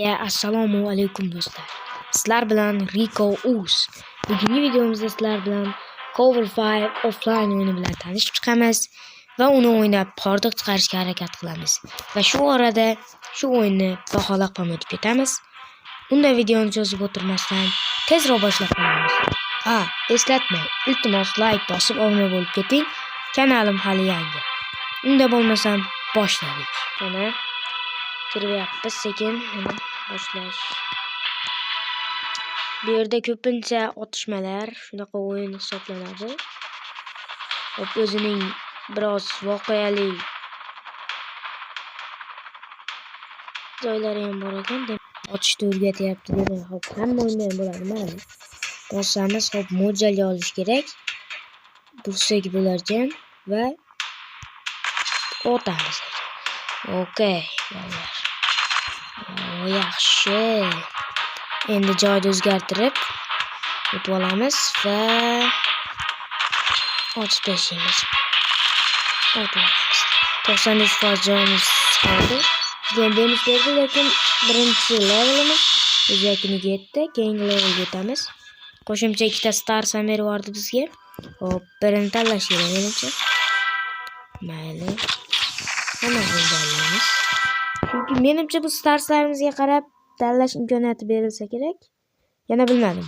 Assalomu alaykum do'stlar. Sizlar bilan Rico Uz. Bugungi videomizda sizlar bilan Cover 5 offline o'yini bilan tanishib chiqamiz va uni o'ynab hordiq chiqarishga harakat qilamiz. Va shu orada shu o'yinni baholab ham o'tib ketamiz. Unda videoni cho'zib o'tirmasdan tezroq boshlab qo'yamiz. Eslatmang, iltimos like bosib obuna bo'lib keting. Kanalim hali yangi. Unda bo'lmasam boshladik. Mana kiryapmiz sekin boshlash. Bu yerda ko'pincha otishmalar shunaqa o'yin hisoblanadi. O'zining biroz voqeali joylari ham bor ekan. Otishni o'rgatyapti demak, hamma o'yinda ham bo'ladi. Mana bosamiz, mo'ljalga olish kerak. Bursak bo'larkan va otamiz. Okey, bolalar. Yaxshi. Endi joyni o'zgartirib o'tib olamiz va ochib tashlaymiz. 93% joyimiz qoldi. Bizga demiş berdi, lekin birinchi levelimiz o'z yakuniga yetdi. Keyingi levelga o'tamiz. Qo'shimcha 2 ta stars ham berib yubordi bizga. Birini tanlash kerak menimcha. Mayli. Mana bunday. Chunki menimcha bu starslarimizga qarab tanlash imkoniyati berilsa kerak. Yana bilmadim.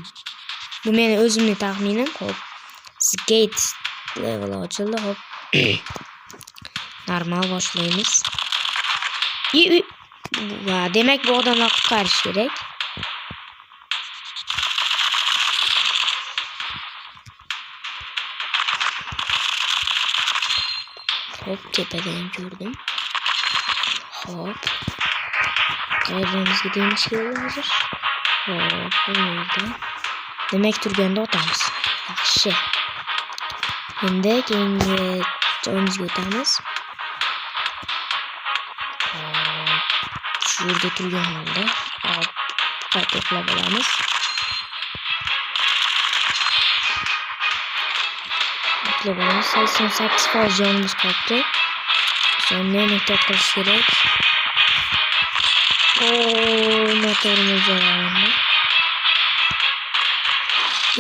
Bu meni o'zimning taxminim. Gate level ochildi. Normal boshlaymiz. Va demak bu odamni qutqarish kerak. Tepadan ko'rdim. Qayrimiz gidemiz hozir. Bu yerda. Demak turganda otamiz. Yaxshi. Endi keyingi joyimizga o'tamiz. Shu yerda turgan holda qayta qilib olamiz. Qilib olamiz. 88% jonimiz qoldi. Sondan ehtiyot qilish kerak. Motorimiz jarayonda.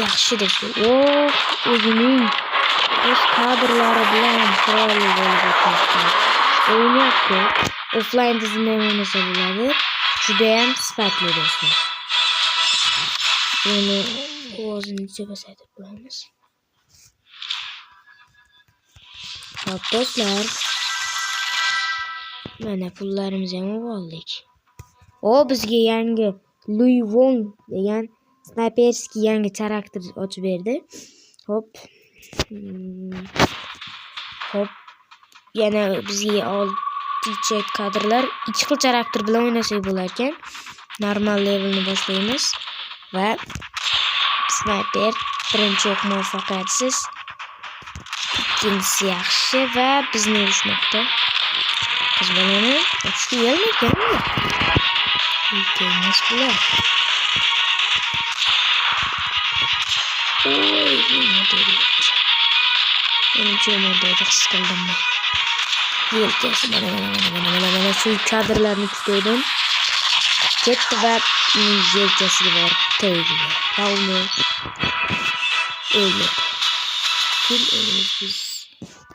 Yaxshi do'stlar. O'zining o'z kadrlari bilan chiroyli bo'lib o'tmoqda. O'yin yaxshi. Offline tizimda o'ynasa bo'ladi. Juda ham sifatli do'stlar. Buni ovozini pasaytirib qo'yamiz. Do'stlar, mana pullarimizni ham oldik. Bizga yangi Louis Vuitton degan sniperskiy yangi charakter ochib berdi. Yana bizga olticha kadrlar 2 xil charakter bilan o'ynasak bo'lar ekan. Normal levelni boshlaymiz va sniper birinchi o'q muvaffaqiyatsiz. Ikkinchisi yaxshi va bizni urishmoqda. Biz bolani ochishga kelmayapti. Ikkinchisi bular. Menimcha modda his qildim. Yelkasi mana shu kadrlarni tutdim. Ketdi va yelkasiga borib tegdi.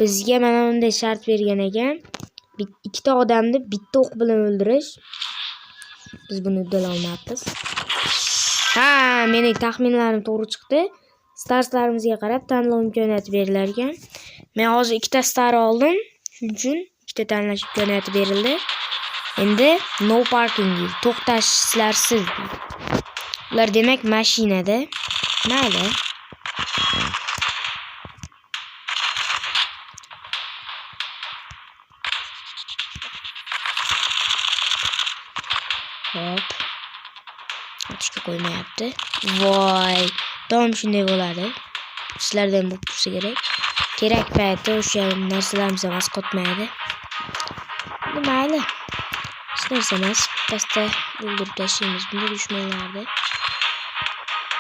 Bizga mana bunday shart bergan ekan. Ikkita odamni bitta o'q bilan o'ldirish. Biz buni uddala olmayapmiz. Mening taxminlarim to'g'ri chiqdi. Starslarimizga qarab tanlov imkoniyati berilar ekan. Men hozir 2 ta star oldim. Shuning uchun 2 ta tanlash imkoniyati berildi. Endi no parking deydi. To'xtashlarsiz deydi. Ular demak mashinada. Mayli. Ochishga qo'ymayapti. Voy, doim shunday bo'ladi. Sizlarda ham bo'lib tursa kerak. Kerak paytda o'sha narsalarimiz ham asqotmaydi. Mayli. Hech narsa emas. Pastda o'ldirib tashlaymiz bunday dushmanlarni.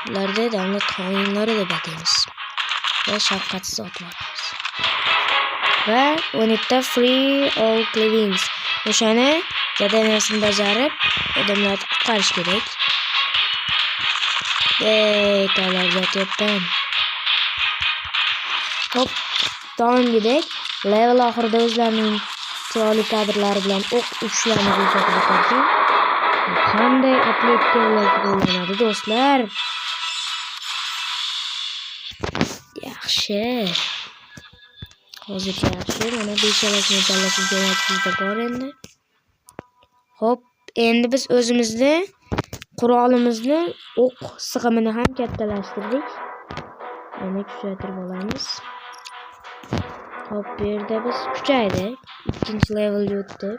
Ularda davlat xoinlari deb ataymiz. Va shafqatsiz otamiz. Va o'nitda free all cleans. O'shani zadaniyasini bajarib, odamlarni qutqarish kerak. Kalar zatyapman. Hop, doimgidek level oxirida o'zlarining chiroyli kadrlari bilan o'q uchishlarni ko'rsatib o'tarkan. Qanday atletikalar qo'llanadi do'stlar? Yaxshi. Hozircha yaxshi. Mana 5 alasini tanlashim kerak bor endi. Hop, endi biz o'zimizni qurolimizni o'q sig'imini ham kattalashtirdik. Mana kuchaytirib olamiz. Hop, bu yerda biz kuchaydi. 2-levelga o'tdik.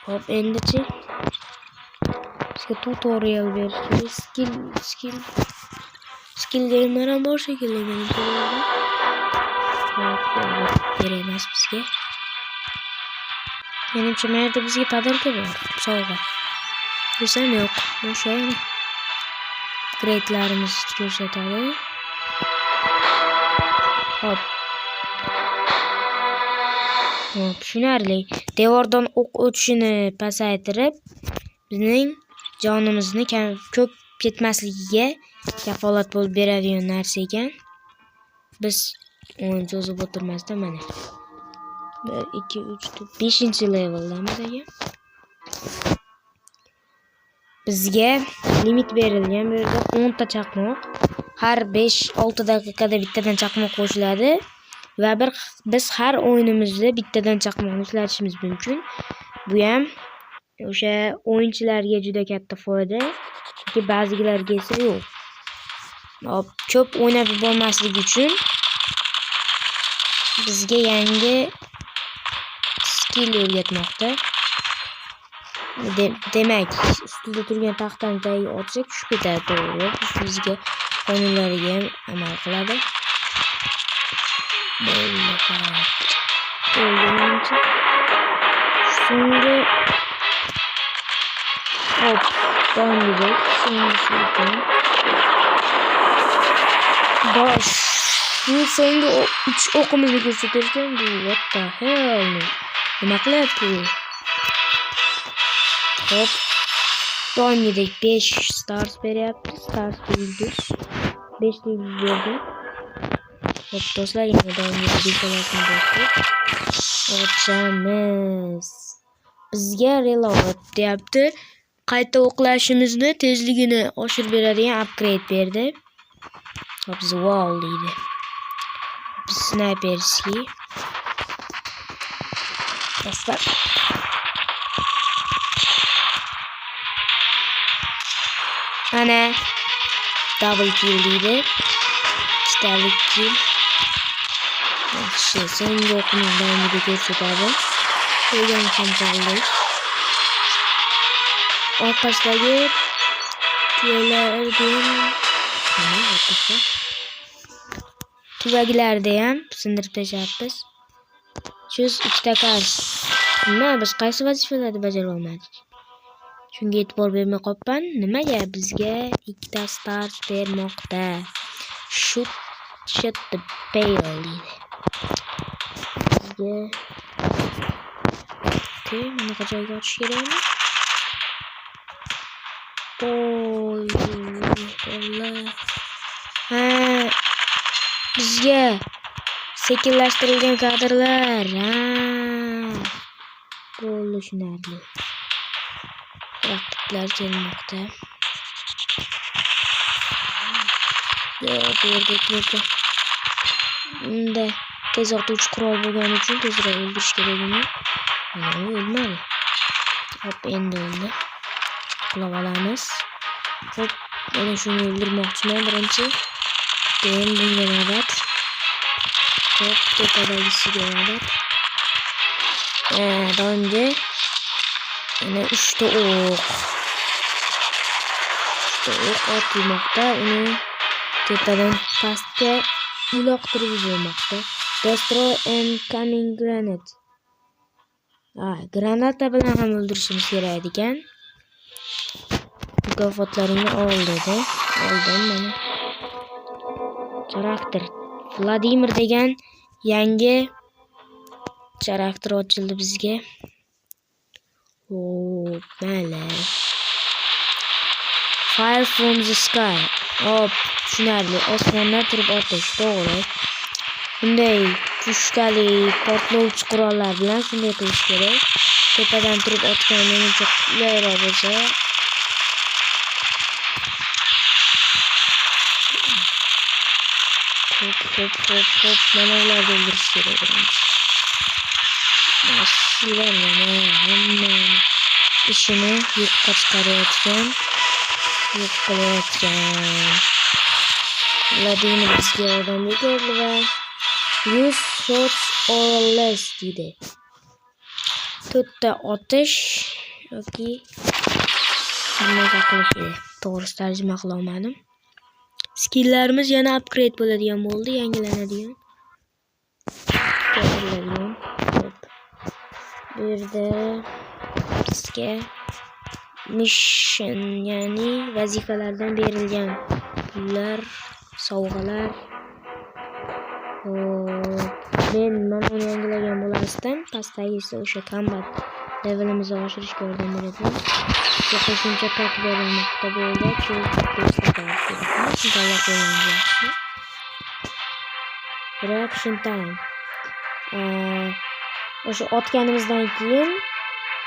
Hop, endichi bizga tutorial berishdi. Skill game'lar ham bor shekilli menimcha. Kerak emas bizga. Menimcha bu yerda bizga podarka bor. Sovg'a. Desam yo'q. O'sha grade'larimiz ko'rsatadi. Hop. Tushunarli. Devordan o'q o'tishini pasaytirib, bizning jonimizni ko'p ketmasligiga kafolat bo'lib beradigan narsa ekan. Biz o'yin cho'zib o'tirmasdan mana 1 2 3 4 5-leveldamiz ekan. Bizga limit berilgan. Bu yerda 10 ta chaqmoq har 5-6 daqiqada bittadan chaqmoq qo'shiladi va biz har o'yinimizda bittadan chaqmoqni ishlatishimiz mumkin. Bu ham o'sha o'yinchilarga juda katta foyda, chunki ba'zilarga esa yo'q. Hop, ko'p o'ynab bo'lmaslik uchun bizga yangi skill o'rgatmoqda. Demak, ustida turgan taxtani tagiga otsak tushib ketadi, to'g'ri. Bizga qonunlariga ham amal qiladi. So'ngi hop, doimgidek bosh. Bu so'nggi 3 o'qimizni ko'rsatarkan, bu what the hell? Nima qilyapti? Hop, doimgidek 5 stars beryapti. Stars yulduz. 5 yulduz berdi. Hop, do'stlar, yana doimgidek bekolasini bosdik. Ochamiz. Bizga reload deyapti. Qayta o'qlashimizni tezligini oshirib beradigan upgrade berdi. Hop, wall deydi. Sniperski. Do'stlar, ana double kill deydi. 2 kill. Yaxshi, so'nggi o'qning davomida ko'rsatadi. Qo'ygan qanchalik. Orqasidagi tuvaklarda ham sindirib tashlayapmiz. 2 ta qarsh. Nima, biz qaysi vazifalarni bajara olmadik? Shunga e'tibor bermay qolibman. Nimaga bizga 2 ta stars bermoqda? Shoot the bale deydi. Bizga bunaqa joyga ochish kerakmi? Bizga sekinlashtirilgan kadrlar. Bo'ldi, tushunarli. Raqiblar kelmoqda. Unda tez otuvchi qurol bo'lgani uchun tezroq o'ldirish kerak uni. Mana o'lmadi. Hop, endi o'ldi. Qilib olamiz. Hop, mana shuni o'ldirmoqchiman birinchi. Keyin bunga navbat. Hop, tepadagisiga navbat. Doimga yana 3 ta o'q. 3 ta o'q otilmoqda. Uni tepadan pastga uloqtirib yubormoqda. Destroy incoming granate. Granata bilan ham o'ldirishimiz kerak ekan. Mukofotlaringni ol dedi. Oldim mana. Charakter Vladimir degan yangi Charakter ochildi bizga. Hop, mayli. Fire from the sky. Hop, tushunarli. Osmondan turib otish, to'g'ri. Bunday pushkali portlovchi qurollar bilan shunday qilish kerak. Tepadan turib otgan menimcha qulayroq bo'lsa. Hop, mana ularni o'ldirish kerak birinchi. Shular mana hamma ishini yo'qqa chiqarayotgan, yo'q qilayotgan. Vladimir bizga yordamga keldi va use shots or less dedi. To'rtta otish yoki nimaga qilish edi. To'g'ri tarjima qila olmadim. Skilllarimiz yana upgrade bo'ladigan bo'ldi, yangilanadigan. Bu yerda bizga mission, ya'ni vazifalardan berilgan pullar, sovg'alar. Men mana uni yangilagan bo'lasdan pastdagi esa o'sha combat levelimizni oshirishga yordam beradi. Qo'shimcha pak berilmoqda bo'ldi. Reaction time. O'sha otganimizdan keyin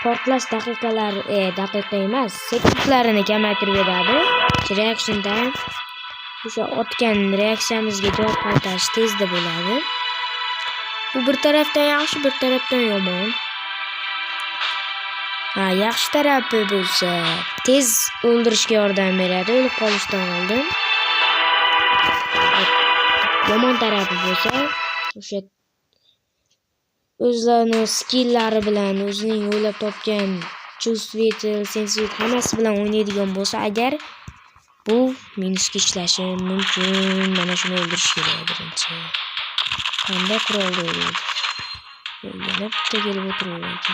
portlash daqiqa emas, sekundlarini kamaytirib beradi. Reaction time o'sha otgan reaksiyamizga javob qaytarish tezda bo'ladi. Bu bir tarafdan yaxshi, bir tarafdan yomon. Yaxshi tarafi bo'lsa, tez o'ldirishga yordam beradi, o'lib qolishdan oldin. Yomon tarafi bo'lsa, o'sha o'zlarining skilllari bilan, o'zining o'ylab topgan chuvstvitel, sensitiv hammasi bilan o'ynaydigan bo'lsa, agar bu minusga ishlashi mumkin. Mana shuni o'ldirish kerak birinchi. Qanday qurolda o'ylaydi? Yana bitta kelib o'tiraveradi.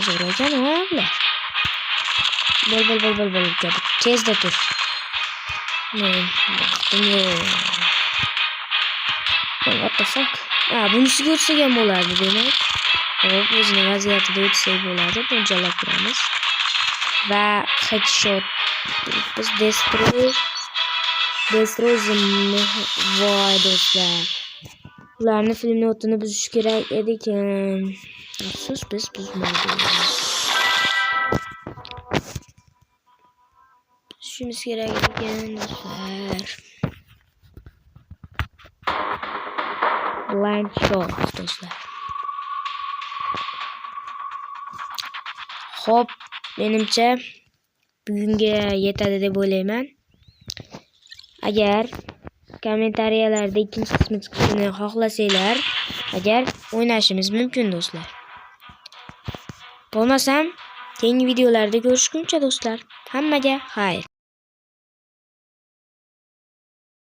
Zo'r ekan, bular. Bol kabi tezda tur. What the fuck? Bunisiga o'tsak ham bo'ladi, demak. Hop, o'zining vaziyatida o'tsak bo'ladi. Bunchalik turamiz. Va headshot. Biz destroy voy do'stlar. Ularni filmni o'tini buzish kerak ekan. Afsus, biz buzmadik. Buzishimiz kerak ekan do'stlar. Blind shot do'stlar. Hop, menimcha bugunga yetadi deb o'ylayman. Agar kommentariyalarda ikkinchi qismi chiqishini xohlasanglar, agar o'ynashimiz mumkin do'stlar. Bo'lmasam, keyingi videolarda ko'rishguncha do'stlar, hammaga xayr.